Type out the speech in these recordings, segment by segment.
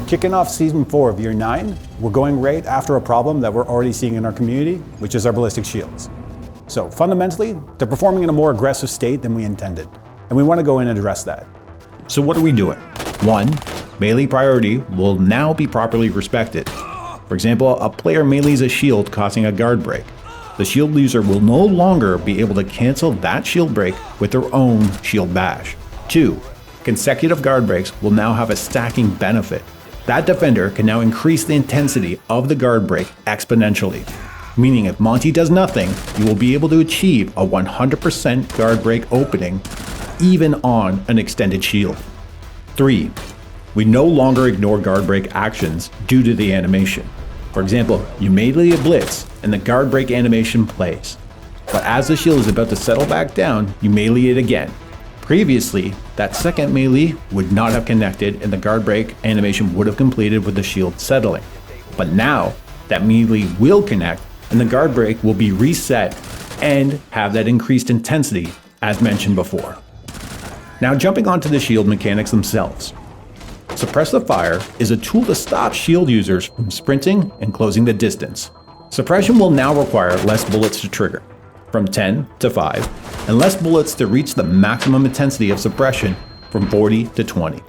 Kicking off Season 4 of Year 9, we're going right after a problem that we're already seeing in our community, which is our Ballistic Shields. So fundamentally, they're performing in a more aggressive state than we intended, and we want to go in and address that. So what are we doing? 1. Melee priority will now be properly respected. For example, a player melees a shield causing a guard break. The shield user will no longer be able to cancel that shield break with their own shield bash. 2. Consecutive guard breaks will now have a stacking benefit. That defender can now increase the intensity of the guard break exponentially. Meaning if Monty does nothing, you will be able to achieve a 100% guard break opening even on an extended shield. 3. We no longer ignore guard break actions due to the animation. For example, you melee a blitz and the guard break animation plays. But as the shield is about to settle back down, you melee it again. Previously, that second melee would not have connected and the guard break animation would have completed with the shield settling. But now, that melee will connect and the guard break will be reset and have that increased intensity as mentioned before. Now jumping onto the shield mechanics themselves. Suppressive fire is a tool to stop shield users from sprinting and closing the distance. Suppression will now require less bullets to trigger, from 10 to 5, and less bullets to reach the maximum intensity of suppression from 40 to 20.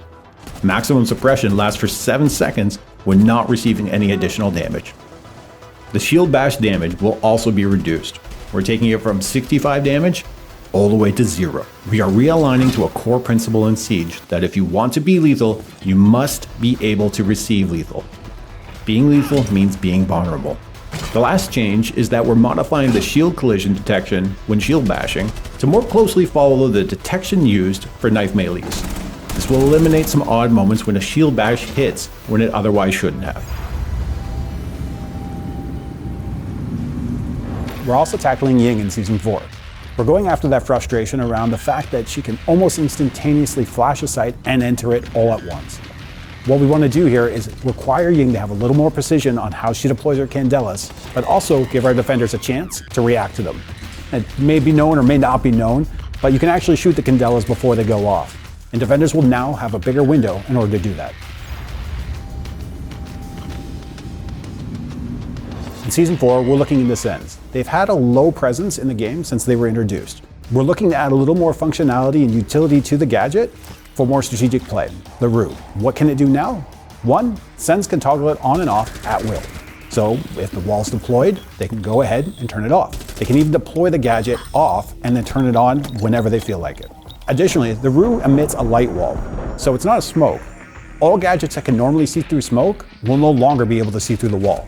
Maximum suppression lasts for 7 seconds when not receiving any additional damage. The shield bash damage will also be reduced. We're taking it from 65 damage all the way to 0. We are realigning to a core principle in Siege that if you want to be lethal, you must be able to receive lethal. Being lethal means being vulnerable. The last change is that we're modifying the shield collision detection when shield bashing to more closely follow the detection used for knife melees. This will eliminate some odd moments when a shield bash hits when it otherwise shouldn't have. We're also tackling Ying in Season 4. We're going after that frustration around the fact that she can almost instantaneously flash a sight and enter it all at once. What we want to do here is require Ying to have a little more precision on how she deploys her candelas, but also give our defenders a chance to react to them. It may be known or may not be known, but you can actually shoot the candelas before they go off, and defenders will now have a bigger window in order to do that. In Season 4, we're looking into Sens. They've had a low presence in the game since they were introduced. We're looking to add a little more functionality and utility to the gadget for more strategic play. The Rue. What can it do now? 1. Sens can toggle it on and off at will. So if the wall's deployed, they can go ahead and turn it off. They can even deploy the gadget off and then turn it on whenever they feel like it. Additionally, the Rue emits a light wall, so it's not a smoke. All gadgets that can normally see through smoke will no longer be able to see through the wall.